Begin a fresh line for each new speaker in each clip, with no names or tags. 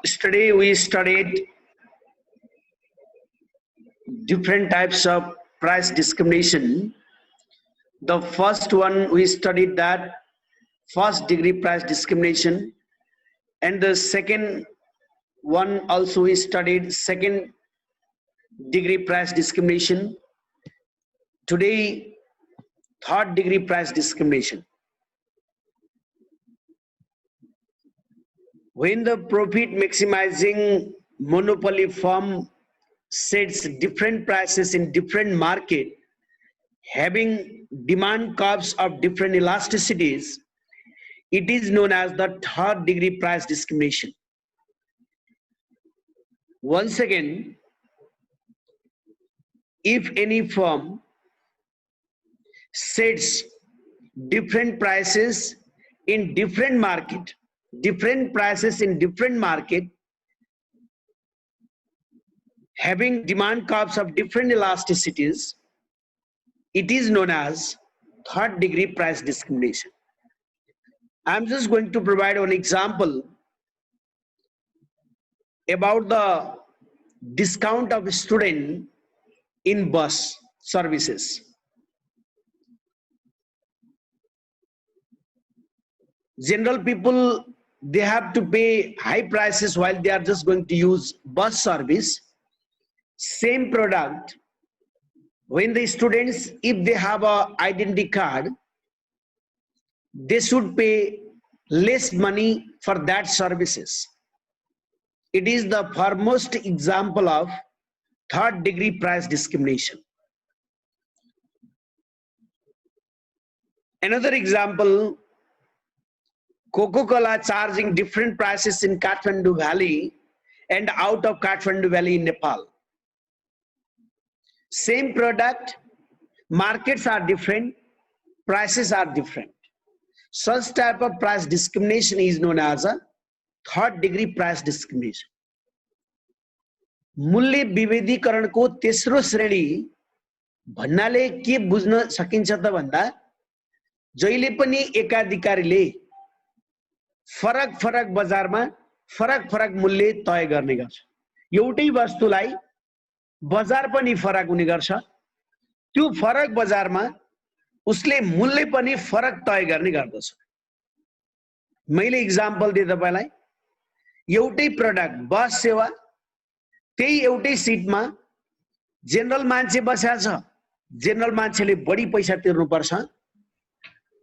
Yesterday we studied different types of price discrimination. The first one we studied that first degree price discrimination, and the second one also we studied second degree price discrimination. Today, third degree price discrimination. When the profit maximizing monopoly firm sets different prices in different market, having demand curves of different elasticities, it is known as the third degree price discrimination. Once again, if any firm sets different prices in different market, having demand curves of different elasticities, it is known as third degree price discrimination. I'm just going to provide one example about the discount of student in bus services. General people, they have to pay high prices while they are just going to use bus service. Same product, when the students, if they have a identity card, they should pay less money for that services. It is the foremost example of third degree price discrimination. Another example, Coca-Cola charging different prices in Kathmandu Valley and out of Kathmandu Valley in Nepal. Same product, markets are different, prices are different. Such type of price discrimination is known as a third degree price discrimination. मूल्य विभेदीकरणको तेस्रो श्रेणी भन्नाले के बुझ्न सकिन्छ त भन्दा जहिले पनि एकाधिकारीले फरक फरक बजारमा फरक फरक मूल्य तय गर्ने गर्छ। एउटै वस्तुलाई बजार पनि फरक हुने गर्छ, त्यो फरक बजारमा उसले मूल्य पनि फरक तय गर्ने गर्दछ। मैले एक्जाम्पल दिए तपाईलाई, एउटै प्रोडक्ट बस सेवा, त्यही एउटै सिटमा जनरल मान्छे बसेको छ, जनरल मान्छेले बढी पैसा तिर्नु पर्छ।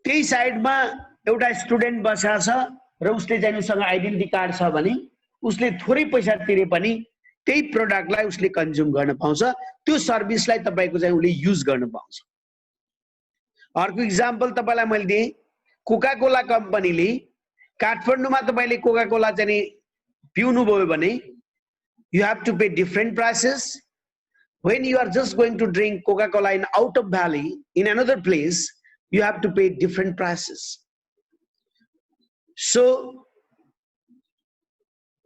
त्यही साइडमा एउटा स्टुडेन्ट बसेको छ र उसले चाहिँ उसँग आइडेन्टिटी कार्ड छ भने उसले थोरै पैसा तिरे पनि त्यही प्रोडक्टलाई उसले कन्ज्युम गर्न पाउँछ, त्यो सर्भिसलाई तपाईको चाहिँ उसले युज गर्न पाउँछ। अर्को एक्जाम्पल तपाईलाई मैले दिएँ, कोका-कोला कम्पनीले काठमाडौँमा तपाईले कोका-कोला चाहिँ पिउनु भयो भने you have to pay different prices. When you are just going to drink Coca-Cola in out of valley in another place, you have to pay different prices. So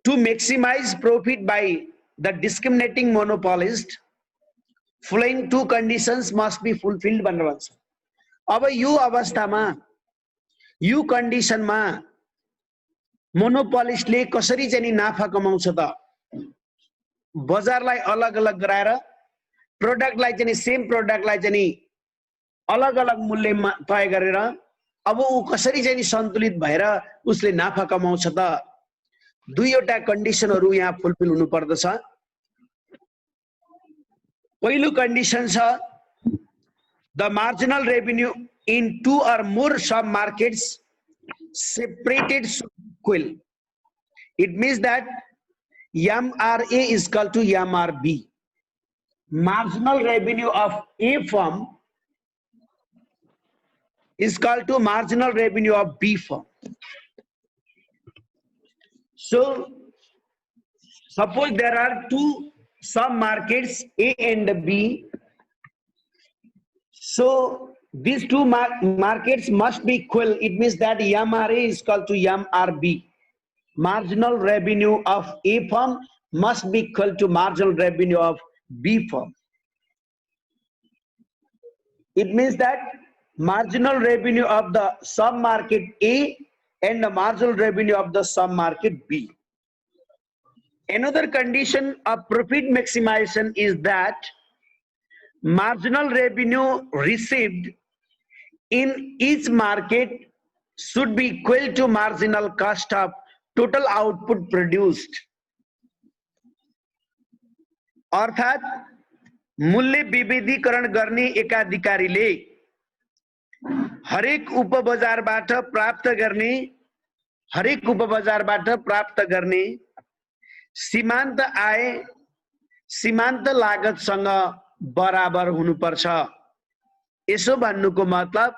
to maximize profit by the discriminating monopolist, following two conditions must be fulfilled भनेर भन्छ। अब यो अवस्थामा, यो कन्डिसनमा मोनोपोलिस्टले कसरी चाहिँ नाफा कमाउँछ त? बजारलाई अलग अलग गराएर प्रोडक्टलाई चाहिँ सेम प्रोडक्टलाई चाहिँ अलग अलग मूल्यमा तय गरेर अब ऊ कसरी चाहिँ सन्तुलित भएर उसले नाफा कमाउँछ त? दुईवटा कन्डिसनहरु यहाँ फुलफिल हुनु पर्दछ। पहिलो कन्डिसन छ, the marginal revenue in two or more sub markets separated should be equal. It means that MRA is equal to MRB. Marginal revenue of A firm is equal to marginal revenue of B firm. So suppose there are two sub markets A and B. So these two markets must be equal. It means that MRA is equal to MRB. Marginal revenue of A firm must be equal to marginal revenue of B firm. It means that marginal revenue of the sub-market A and the marginal revenue of the sub-market B. Another condition of profit maximization is that marginal revenue received in each market should be equal to marginal cost of total output produced. अर्थात मूल्य विविधीकरण गर्ने एकाधिकारीले हरेक उपबजारबाट प्राप्त गर्ने सीमान्त आय सीमान्त लागतसँग बराबर हुनुपर्छ। यसो भन्नुको मतलब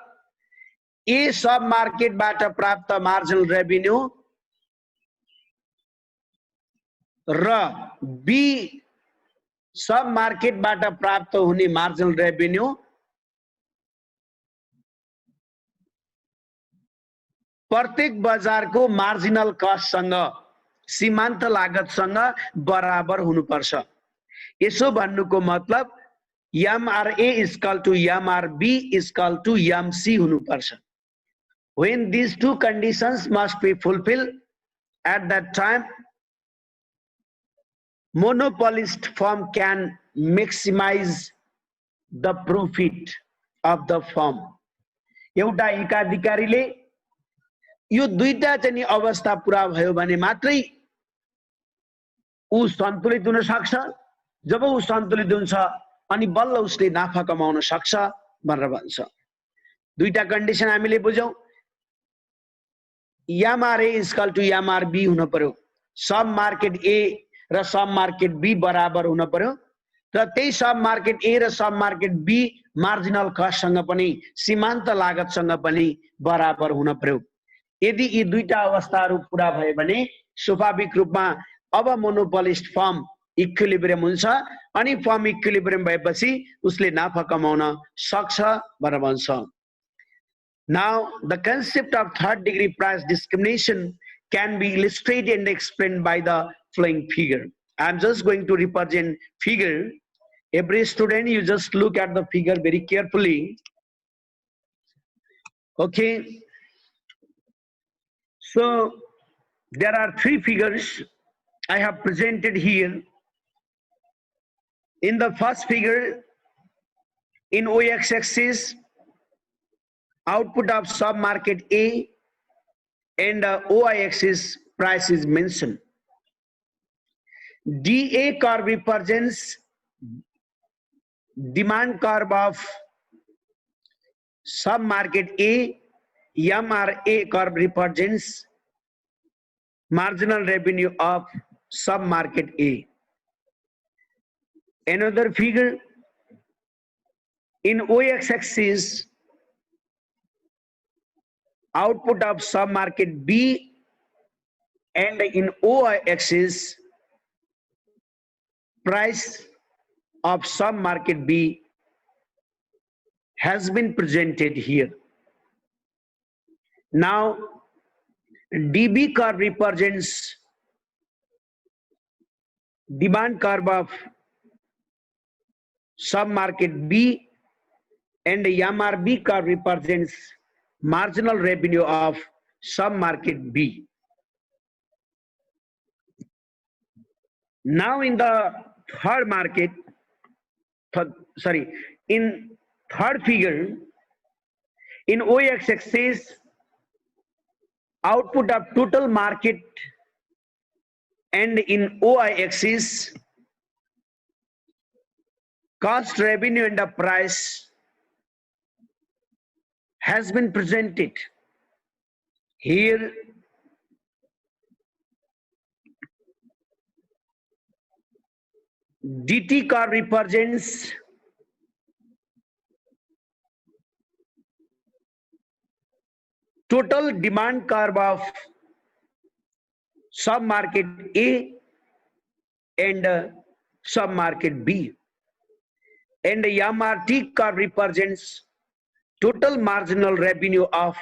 ए सब मार्केटबाट प्राप्त मार्जिनल रेभिन्यू र बी सब मार्केटबाट प्राप्त हुने मार्जिनल रेभिन्यू प्रत्येक बजारको मार्जिनल कस्टसँग सीमान्त लागतसँग बराबर हुनुपर्छ। यसो भन्नुको मतलब MRA is equal to MRB is equal to MC हुनुपर्छ। When these two conditions must be fulfilled, at that time monopolist firm can maximize the profit of the firm। एउटा एकाधिकारीले यो दुईटा चाहिँ अवस्था पूरा भयो भने मात्रै ऊ सन्तुलित हुन सक्छ। जब ऊ सन्तुलित हुन्छ अनि बल्ल उसले नाफा कमाउन सक्छ भनेर भन्छ। दुईटा कन्डिसन हामीले बुझ्यौं। MRA is equal to MRB हुन पर्यो, सब मार्केट ए र सब मार्केट बी बराबर हुन पर्यो र त्यही सब मार्केट ए र सब मार्केट बी मार्जिनल कस्टसँग पनि सीमान्त लागतसँग पनि बराबर हुन पर्यो। यदि यी दुईटा अवस्थाहरू पूरा भए भने स्वाभाविक रूपमा अब मोनोपोलिस्ट फर्म इक्विलिब्रियम हुन्छ अनि फर्म इक्विलिब्रियम भएपछि उसले नाफा कमाउन सक्छ भनेर भन्छ। Now the concept of third degree price discrimination can be illustrated and explained by the following figure. I am just going to represent figure. Every student, you just look at the figure very carefully. Okay. So there are three figures I have presented here. In the first figure, in OX axis, output of sub market A, and OI axis price is mentioned. DA curve represents demand curve of sub market A. MRA curve represents marginal revenue of sub market A. Another figure, in OX axis, output of sub market B, and in OI axis, price of sub market B has been presented here. Now DB curve represents demand curve of sub market B, and MRB curve represents marginal revenue of sub market B. Now in the third market, in third figure, in OX axis, output of total market, and in OI axis, cost, revenue, and the price has been presented. Here DT curve represents total demand curve of sub market A and sub market B, and MRT curve represents total marginal revenue of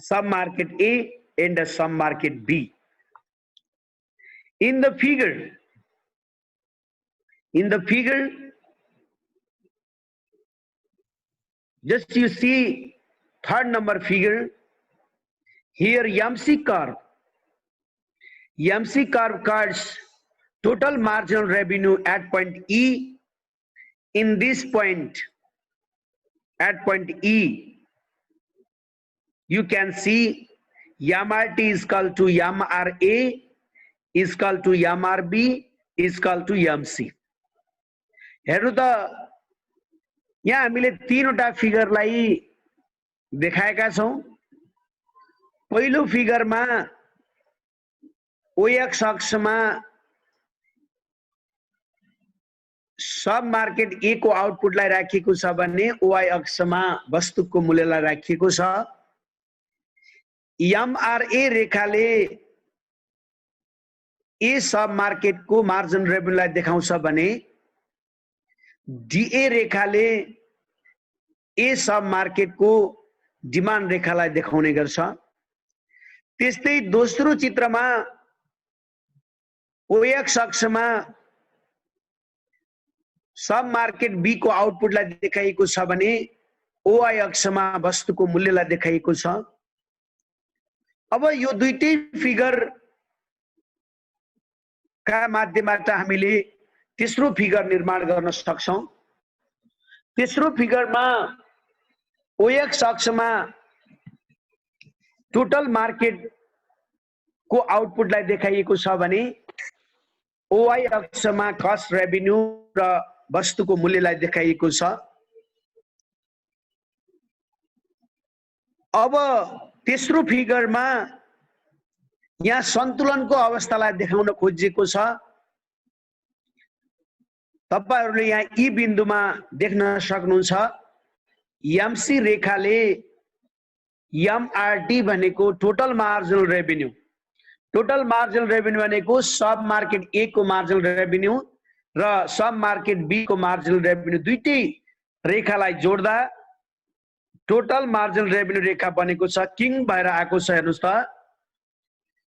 sub market A and sub market B. In the figure, just you see third number figure here, MC curve. MC curve cuts total marginal revenue at point E. In this point, at point E, you can see YAMRT is equal to YAMRA is equal to YAMRB is equal to YAMC. हेर्नु त यहाँ हामीले तीनवटा फिगरलाई देखाएका छौं। पहिलो फिगरमा OX अक्षमा सब market ए को आउटपुटलाई राखिएको छ भने OY अक्षमा वस्तुको मूल्यलाई राखिएको छ। MRA रेखाले ए सब मार्केटको मार्जिन रेभेन्यूलाई देखाउँछ भने DA रेखाले ए सब मार्केटको डिमान्ड रेखालाई देखाउने गर्छ। त्यस्तै दोस्रो चित्रमा OX अक्षमा सब मार्केट बी को आउटपुटलाई देखाइएको छ भने OY अक्षमा वस्तुको मूल्यलाई देखाइएको छ। अब यो दुईटै फिगर का माध्यमबाट हामीले तेस्रो फिगर निर्माण गर्न सक्छौं। तेस्रो फिगरमा OX अक्षमा टोटल मार्केट को आउटपुटलाई देखाइएको छ भने OY अक्षमा कस्ट रेभेन्यू र वस्तुको मूल्यलाई देखाइएको छ। अब तेस्रो फिगरमा यहाँ सन्तुलनको अवस्थालाई देखाउन खोजिएको छ। तपाईहरुले यहाँ ई बिन्दुमा देख्न सक्नुहुन्छ MC रेखाले MRT भनेको total marginal revenue, total marginal revenue भनेको सब मार्केट ए को मार्जिनल रेभेन्यू र सब मार्केट बी को मार्जिनल रेभेन्यू दुईटै रेखालाई जोड्दा टोटल मार्जिनल रेभेन्यू रेखा बनेको छ। किङ भएर आएको छ। हेर्नुस् त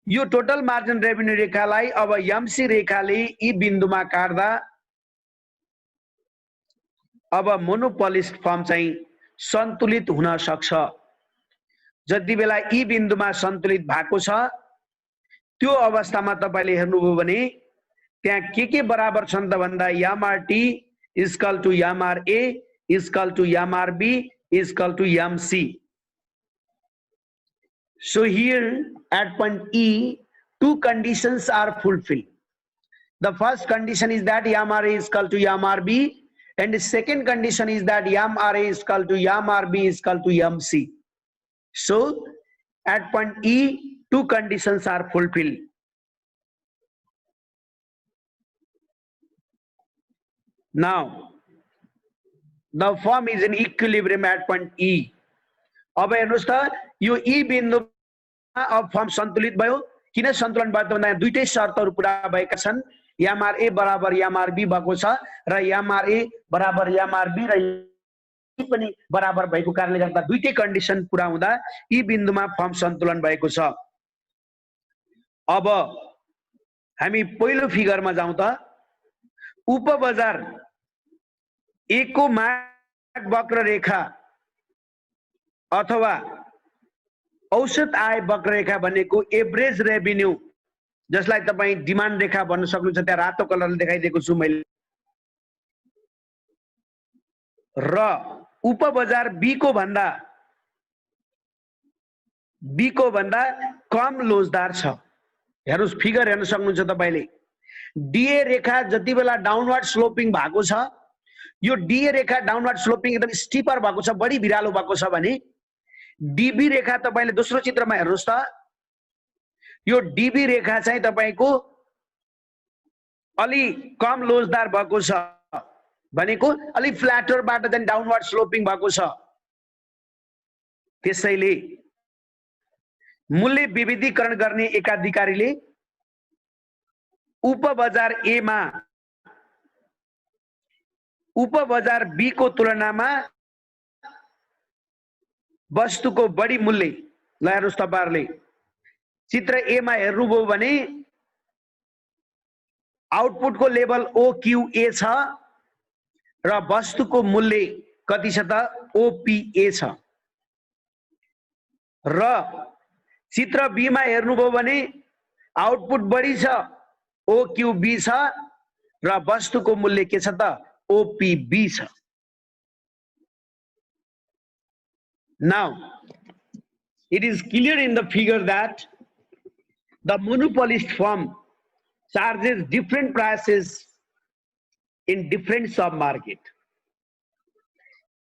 यो टोटल मार्जिनल रेभेन्यू रेखालाई अब MC रेखाले ई बिन्दुमा काट्दा अब मोनोपोलिस्ट फर्म चाहिँ सन्तुलित हुन सक्छ। जति बेला ई बिन्दुमा सन्तुलित भएको छ त्यो अवस्थामा तपाईले हेर्नुभयो भने त्यहाँ के बराबर छन् त भन्दा MRT is equal to MRA is equal to MRB is equal to MC. So here at point E, two conditions are fulfilled. The first condition is that MRA is equal to MRB, and the second condition is that MRA is equal to MRB is equal to MC. So at point E, two conditions are fulfilled. Now the firm is in equilibrium at point E. अब हेर्नुस् त यो ई बिन्दुमा अब firm सन्तुलित भयो। किन सन्तुलन भयो त भन्दा दुईटै शर्तहरु पूरा भएका छन्। MRA बराबर MRB भएको छ र MRA बराबर MRB र ई पनि बराबर भएको कारणले गर्दा दुईटै कन्डिसन पूरा हुँदा ई बिन्दुमा फर्म सन्तुलन भएको छ। अब हामी पहिलो फिगरमा जाउँ त। उपबजार ए को माग वक्र रेखा अथवा औसत आय वक्र रेखा भनेको एभरेज रेभेन्यू, जसलाई तपाई डिमान्ड रेखा भन्न सक्नुहुन्छ। त्यहाँ रातो कलरले देखाइदिएको छु मैले। र उपबजार बी को भन्दा कम लोजदार छ। हेर्नुस् फिगर हेर्न सक्नुहुन्छ तपाईले। डीए रेखा जति बेला डाउनवर्ड स्लोपिङ भएको छ, यो डीए रेखा डाउनवर्ड स्लोपिङ एकदम स्टिपर भएको छ, बढी भिरालो भएको छ भने डीबी रेखा तपाईले दोस्रो चित्रमा हेर्नुस् त, यो डीबी रेखा चाहिँ तपाईको अलि कम लोजदार भएको छ भनेको अलि फ्ल्याटरबाट चाहिँ डाउनवर्ड स्लोपिङ भएको छ। त्यसैले मूल्य विविधीकरण गर्ने एकाधिकारीले उपबजार ए मा उपबजार बी को तुलनामा वस्तुको बढी मूल्य, ल हेर्नुस् तपाईहरुले चित्र ए मा हेर्नुभयो भने आउटपुट को लेभल OQA छ र वस्तुको मूल्य कति छ त OPA छ। र चित्र बी मा हेर्नुभयो भने आउटपुट बढी छ OQB छ र वस्तुको मूल्य के छ त OPB छ. Now it is clear in the figure that the monopolist firm charges different prices in different sub-market.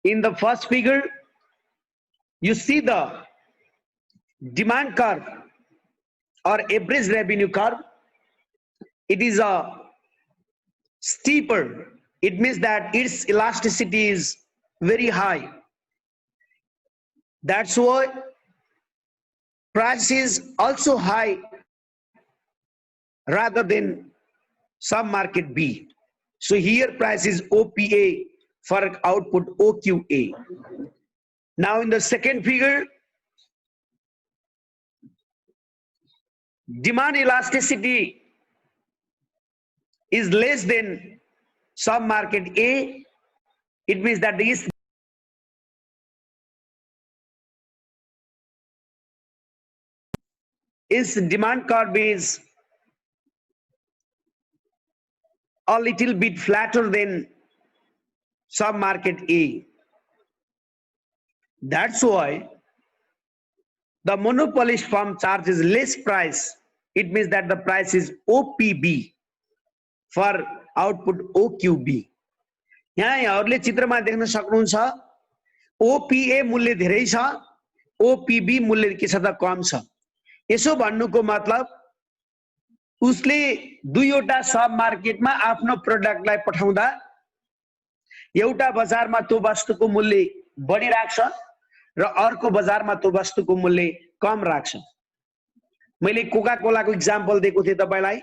In the first figure, you see the demand curve or average revenue curve. It is a steeper. It means that its elasticity is very high. That's why price is also high rather than sub-market B. So here price is OPA for output OQA. Now in the second figure, demand elasticity is less than sub-market A. It means that its demand curve is a little bit flatter than sub-market A. That's why the monopolist firm charges less price. It means that the price is OPB for output OQB. यहाँ यहाँहरूले चित्रमा देख्न सक्नुहुन्छ OPA मूल्य धेरै छ, OPB मूल्य के छ त कम छ. यसो भन्नुको मतलब उसले दुईवटा सब मार्केटमा आफ्नो प्रोडक्टलाई पठाउँदा एउटा बजारमा त्यो वस्तुको मूल्य बढी राख्छ र अर्को बजारमा त्यो वस्तुको मूल्य कम राख्छ. मैले कोका कोलाको एक्जाम्पल दिएको थिएँ तपाईलाई.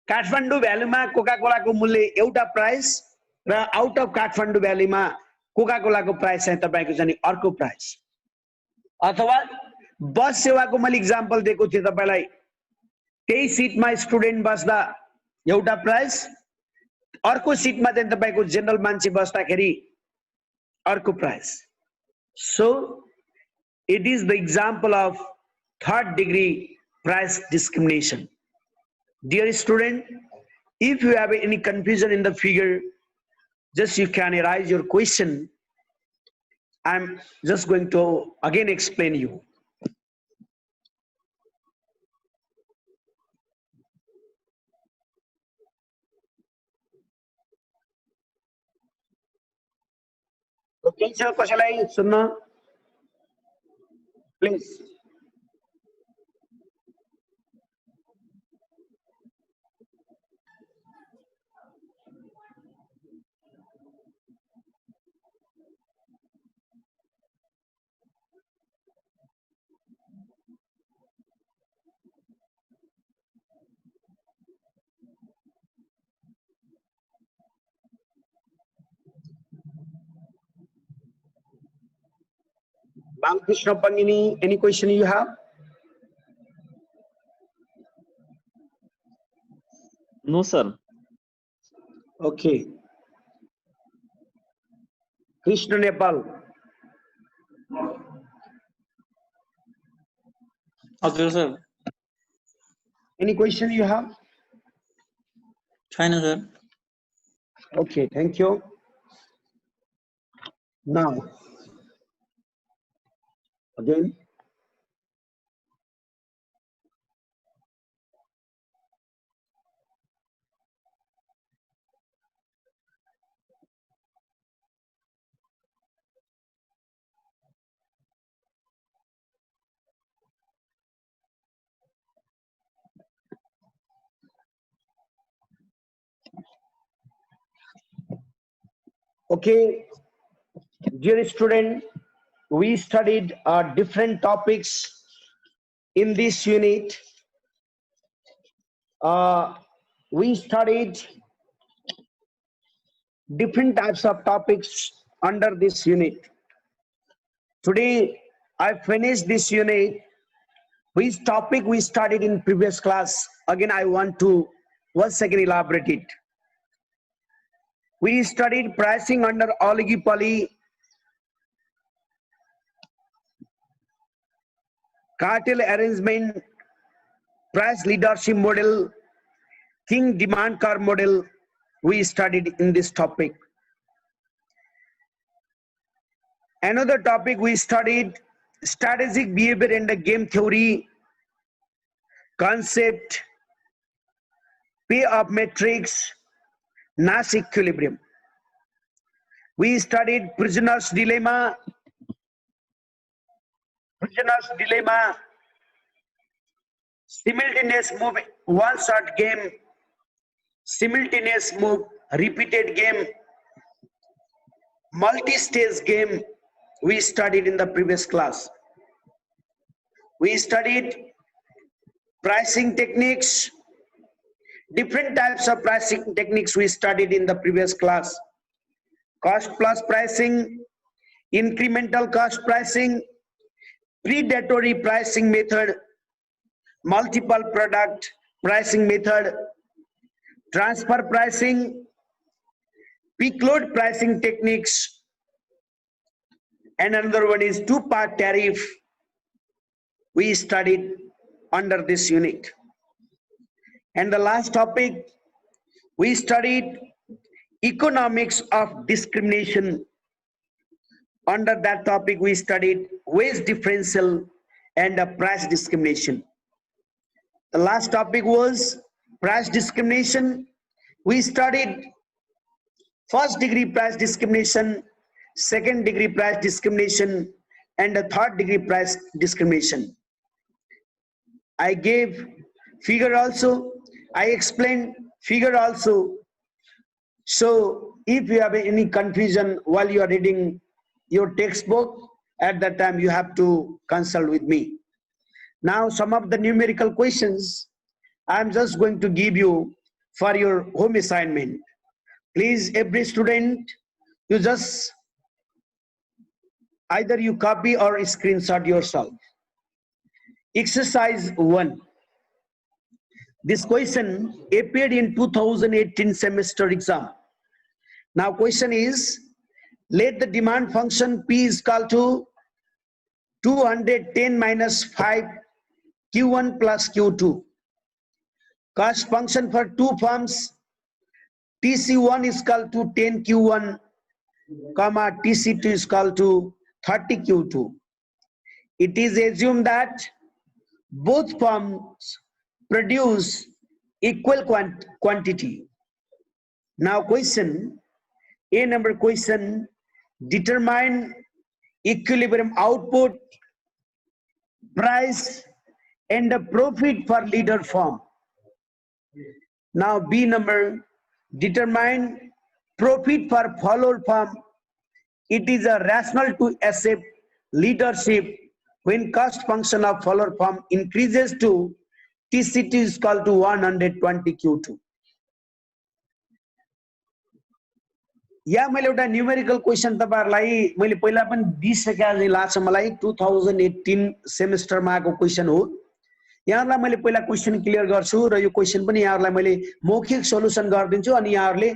काठमाडौँ भ्यालीमा कोका कोलाको मूल्य एउटा प्राइस र आउट अफ काठमाडौँ भ्यालीमा कोका कोलाको प्राइस चाहिँ तपाईको चाहिँ अर्को प्राइस. अथवा बस सेवाको मैले एक्जाम्पल दिएको थिएँ तपाईलाई. त्यही सिटमा स्टुडेन्ट बस्दा एउटा प्राइस, अर्को सिटमा चाहिँ तपाईको जनरल मान्छे बस्दाखेरि अर्को price. So it is the example of third degree price discrimination. Dear student, if you have any confusion in the figure, just you can arise your question. I'm just going to again explain you. Okay, sir, कसैलाई सुन्न? Please. Balakrishna Pangini, any question you have?
No, sir.
Okay. Krishna Nepal.
Okay, sir.
Any question you have?
Fine, sir.
Okay, thank you. Now, again. Okay, dear student, we studied different topics in this unit. We studied different types of topics under this unit. Today, I finished this unit. Which topic we studied in previous class? Again, I want to once again elaborate it. We studied pricing under oligopoly, cartel arrangement price leadership model, king demand curve model we studied in this topic. Another topic we studied strategic behavior and the game theory, concept, payoff matrix, Nash equilibrium. We studied prisoner's dilemma, simultaneous move, one shot game, simultaneous move, repeated game, multi-stage game we studied in the previous class. We studied pricing techniques, different types of pricing techniques we studied in the previous class. Cost plus pricing, incremental cost pricing, predatory pricing method, multiple product pricing method, transfer pricing, peak load pricing techniques, and another one is two-part tariff we studied under this unit. And the last topic, we studied economics of discrimination. Under that topic, we studied wage differential and price discrimination. The last topic was price discrimination. We studied first degree price discrimination, second degree price discrimination, and the third degree price discrimination. I gave figure also, I explained figure also. So if you have any confusion while you are reading your textbook, at that time you have to consult with me. Now some of the numerical questions I am just going to give you for your home assignment. Please, every student, you just either you copy or screenshot yourself. Exercise 1. This question appeared in 2018 semester exam. Now question is, let the demand function P is equal to 210 minus 5 Q1 plus Q2. Cost function for two firms, TC1 is equal to 10 Q1, comma TC2 is equal to 30 Q2. It is assumed that both firms produce equal quantity. Now question, A number question, determine equilibrium output, price, and the profit for leader firm. Now B number, determine profit for follower firm. It is a rational to accept leadership when cost function of follower firm increases to TC2 is equal to 120 Q2. या मैले एउटा numerical question तपाईहरुलाई मैले पहिला पनि दिइसकेको जस्तो लाग्छ मलाई 2018 सेमेस्टरमा आएको क्वेशन हो। यहाँहरुलाई मैले पहिला क्वेशन क्लियर गर्छु र यो क्वेशन पनि यहाँहरुलाई मैले मौखिक सोलुसन गर्दिन्छु अनि यहाँहरुले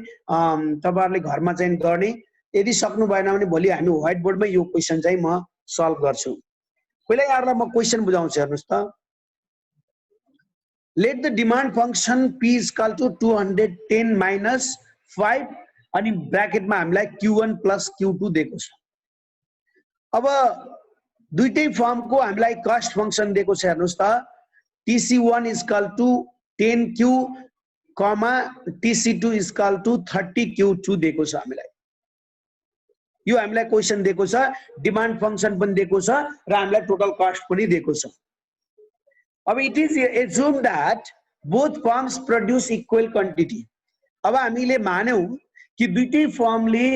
तपाईहरुले घरमा चाहिँ गर्ने। यदि सक्नु भएन भने भोलि हामी व्हाइट बोर्डमै यो क्वेशन चाहिँ म सल्भ गर्छु। पहिला यहाँहरुलाई म क्वेशन बुझाउँछु, हेर्नुस् त। Let the demand function P is equal to 210 minus 5 अनि ब्रैकेटमा हामीलाई Q1 plus Q2 दिएको छ। अब दुईटै फर्मको हामीलाई कस्ट फंक्सन दिएको छ, हेर्नुस् त। TC1 is equal to 10Q, TC2 is equal to 30Q2 दिएको छ हामीलाई। यो हामीलाई क्वेशन दिएको छ, डिमान्ड फंक्सन पनि दिएको छ र हामीलाई टोटल कस्ट पनि दिएको छ। अब it is assumed that both firms produce equal quantity. अब हामीले मान्यौ कि दुईटै फर्मले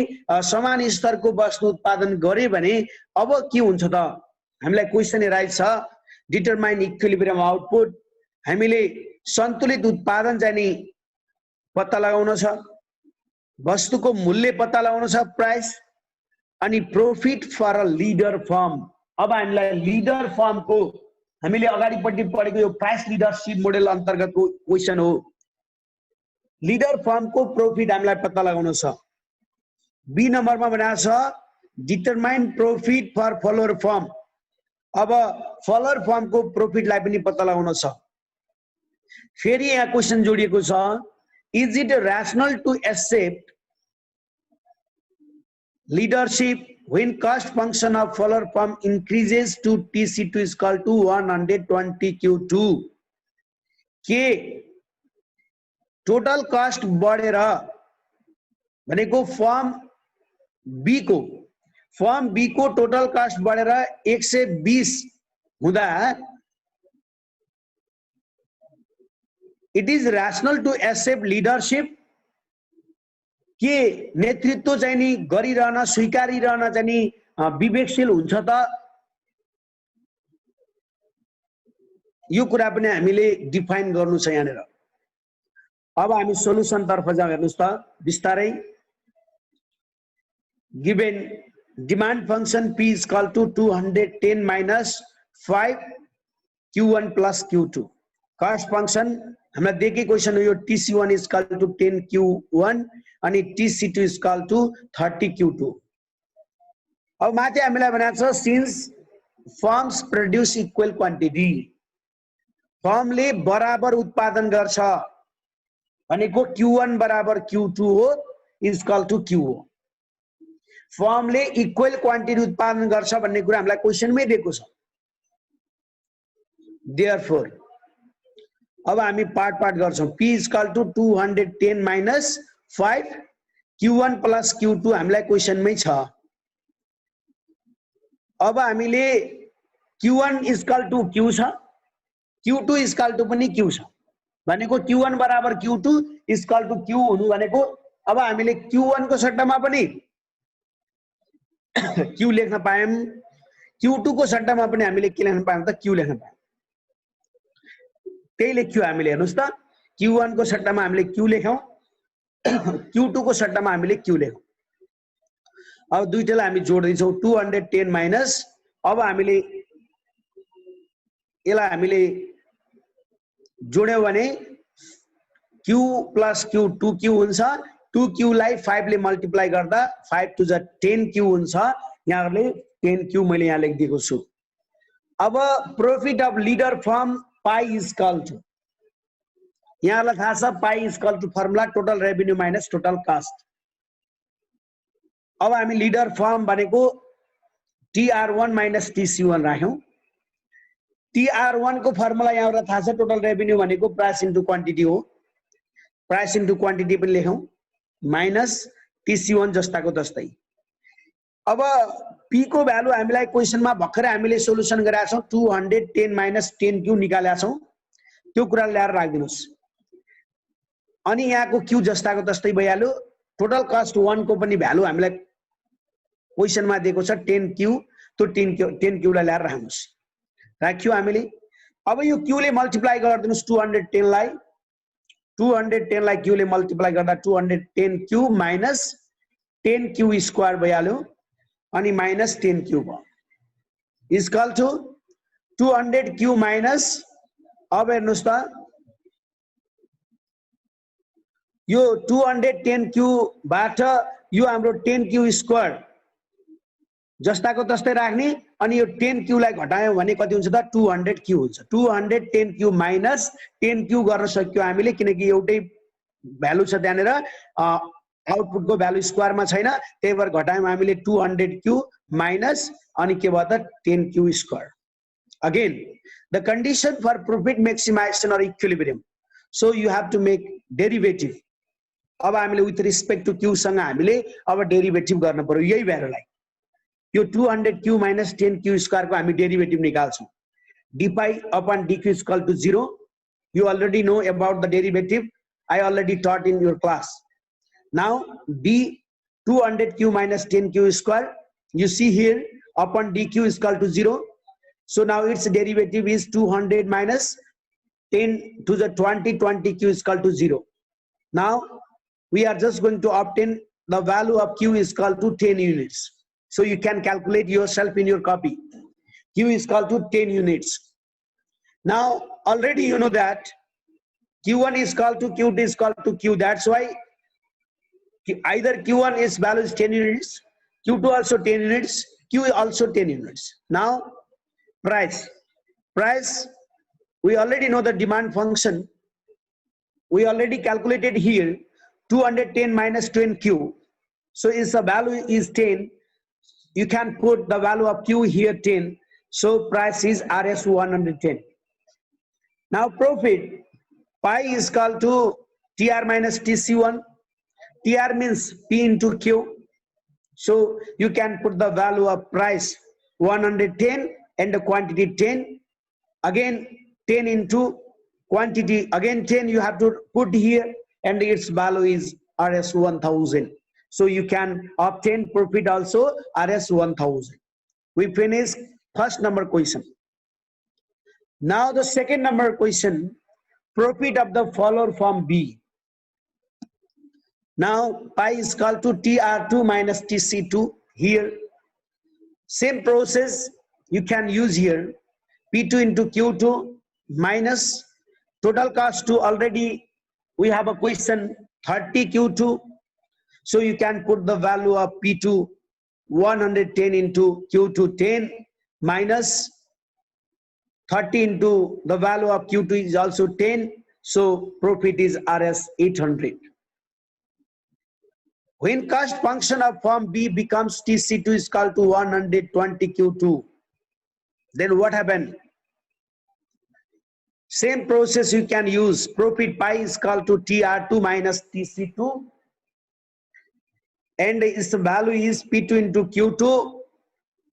समान स्तरको वस्तु उत्पादन गरे भने अब के हुन्छ त? हामीलाई क्वेशन राइट छ, डिटरमाइन इक्विलिब्रियम आउटपुट। हामीले सन्तुलित उत्पादन चाहिँ नि पत्ता लगाउन छ, वस्तुको मूल्य पत्ता लगाउन छ, प्राइस, अनि profit for a leader firm. अब हामीलाई लीडर फर्म को हामीले अगाडिपट्टि पढेको यो प्राइस लिडरशिप मोडेल अन्तर्गतको क्वेशन हो। लीडर फर्म को प्रॉफिट हामीलाई पत्ता लगाउन छ। बी नम्बरमा भनेको छ determine profit for follower firm. अब फलोअर फर्म को प्रॉफिट लाई पनि पत्ता लगाउन छ। फेरि यहाँ क्वेशन जोडिएको छ, is it rational to accept leadership when cost function of Fowler form increases to TC2 is equal to 120 Q2 के टोटल कस्ट बढेर भनेको फर्म बी को टोटल कस्ट बढेर 120 हुँदा it is rational to accept leadership के नेतृत्व चाहिँ नि गरिरहन स्वीकारिरहन चाहिँ नि विवेकशील हुन्छ त? यो कुरा पनि हामीले डिफाइन गर्नु छ यहाँनिर। अब हामी सोलुसन तर्फ जाउँ। हेर्नुस् त बिस्तारै। Given demand function p is equal to 210 minus 5 q1 plus q2 कस्ट फंक्शन हामीलाई दिएकै क्वेशन हो यो tc1 is equal to 10 q1 अनि tc2 is equal to 30 q2। अब माथि हामीलाई भनेको छ since firms produce equal quantity, फर्मले बराबर उत्पादन गर्छ भनेको q1 बराबर q2 हो इज इक्वल टु q हो। फर्मले इक्वल क्वान्टिटी उत्पादन गर्छ भन्ने कुरा हामीलाई क्वेशनमै दिएको छ। देयरफोर अब हामी पार्ट गर्छौं। p is equal to 210 minus 5 q1 plus q2 हामीलाई क्वेशनमै छ। अब हामीले q1 is equal to q छ, q2 इज इक्वल टु पनि q छ भनेको q1 बराबर q2 is equal to q हुनु भनेको अब हामीले q1 को सट्टामा पनि q लेख्न पायौं, q2 को सट्टामा पनि हामीले के लेख्न पायौं त q लेख्न पायौं। त्यही लेख्यो हामीले। हेर्नुस् त q1 को सट्टामा हामीले q लेख्यौं, q2 को सट्टामा हामीले q लेख्यौं। अब दुईटैलाई हामी जोड्दै छौं 210 माइनस अब हामीले यसलाई हामीले जोड्यौं भने q प्लस q 2q हुन्छ। 2q लाई 5 ले मल्टिप्लाई गर्दा 5 टु ज 10q हुन्छ। यहाँहरुले 10q मैले यहाँ लेखिदिएको छु। अब profit of leader firm pi is equal to, यहाँहरुलाई थाहा छ pi is equal to formula total revenue minus total cost. अब हामी लीडर फर्म भनेको TR1 माइनस TC1 राख्यौं। TR1 को फर्मुला यहाँहरुलाई थाहा छ टोटल रेभेन्यू भनेको प्राइस इन्टु क्वान्टिटी हो। प्राइस इन्टु क्वान्टिटी पनि लेखौं माइनस TC1 जस्ताको जस्तै। अब P को भ्यालु हामीलाई क्वेशनमा भर्खरै हामीले सोलुसन गरेका छौं 210 माइनस 10q निकालेका छौं। त्यो कुरा ल्याएर राखिदिनुस्। अनि यहाँको q जस्ताको जस्तै भइहाल्यो। टोटल कस्ट 1 को पनि भ्यालु हामीलाई क्वेशनमा दिएको छ 10q। त्यो 10q लाई ल्याएर राख्नुस्। राख्यो हामीले। अब यो q ले मल्टिप्लाई गरिदिनुस् 210 लाई, 210 लाई q ले मल्टिप्लाई गर्दा 210q माइनस 10q स्क्वायर भइहाल्यो अनि माइनस 10q भयो is equal to 200q minus अब हेर्नुस् त यो 210q बाट यो हाम्रो 10q स्क्वायर जस्ताको तस्तै राख्ने अनि यो 10q लाई घटायौं भने कति हुन्छ त 200q हुन्छ। 210q माइनस 10q गर्न सक्यो हामीले किनकि एउटै भ्यालु छ त्यहाँनेर आउटपुट को भ्यालु स्क्वायर मा छैन। त्यही भएर घटायौं हामीले 200q माइनस अनि के भयो त 10q square. Again the condition for profit maximisation और equilibrium so you have to make derivative. अब हामीले विथ रिस्पेक्ट टु q सँग हामीले अब डेरिवेटिभ गर्न पर्यो यही भ्यालुलाई। यो 200q माइनस 10q स्क्वायर को हामी डेरिवेटिभ निकाल्छौं। dy upon dq is equal to 0. You already know about the derivative. I already taught in your class. Now d 200q minus 10q square you see here upon dq is equal to 0. So now its derivative is 200 minus 10 to the 20q is equal to 0. Now we are just going to obtain the value of q is equal to 10 units. So you can calculate yourself in your copy. Q is equal to 10 units. Now already you know that q1 is equal to q2 is equal to q. That's why either q1 is value is 10 units, q2 also 10 units, q also 10 units. Now price we already know the demand function we already calculated here 210 minus 10q. So if the value is 10, you can put the value of q here 10. So price is RS 110. Now profit, pi is equal to TR minus TC1. TR means P into Q. So you can put the value of price 110 and the quantity 10. Again 10 into quantity, again 10 you have to put here, and its value is RS 1000. So you can obtain profit also RS 1000. We finish first number question. Now the second number question, profit of the follower from B. Now pi is equal to TR2 minus TC2. Here same process you can use here, P2 into Q2 minus total cost to, already we have a question 30 Q2. So you can put the value of P2 110 into Q2 10 minus 30 into the value of Q2 is also 10. So profit is RS 800. When cost function of form B becomes TC2 is equal to 120 Q2, then what happened? Same process you can use. Profit pi is equal to TR2 minus TC2, and its value is P2 into Q2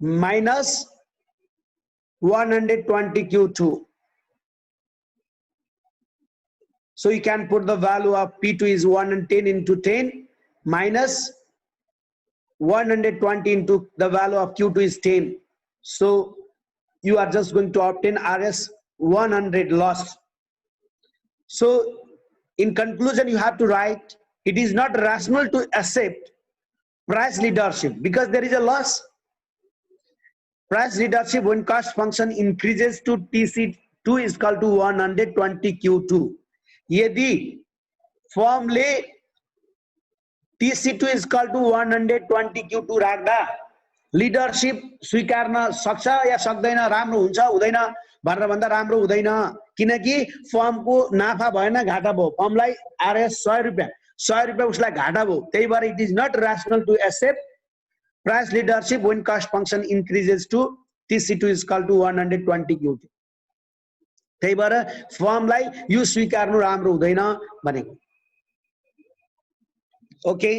minus 120 Q2. So you can put the value of P2 is 110 into 10 minus 120 into the value of Q2 is 10. So you are just going to obtain RS 100 loss. So in conclusion, you have to write, it is not rational to accept price leadership because there is a loss. Price leadership when cost function increases to TC2 is equal to 120 Q2. यदि firm ले TC2 is equal to 120 Q2 राख्दा leadership स्वीकार्न सक्छ या सक्दैन, राम्रो हुन्छ हुँदैन भनेर भन्दा राम्रो हुँदैन, किनकि फर्मको नाफा भएन घाटा भयो, फर्मलाई RS 100 रुपैयाँ उसलाई घाटा भयो, त्यही भएर it is not rational to accept price leadership when cost function increases to TC2 is equal to 120 Q2. त्यही भएर फर्मलाई यो स्वीकार्नु राम्रो हुँदैन भनेको. ओके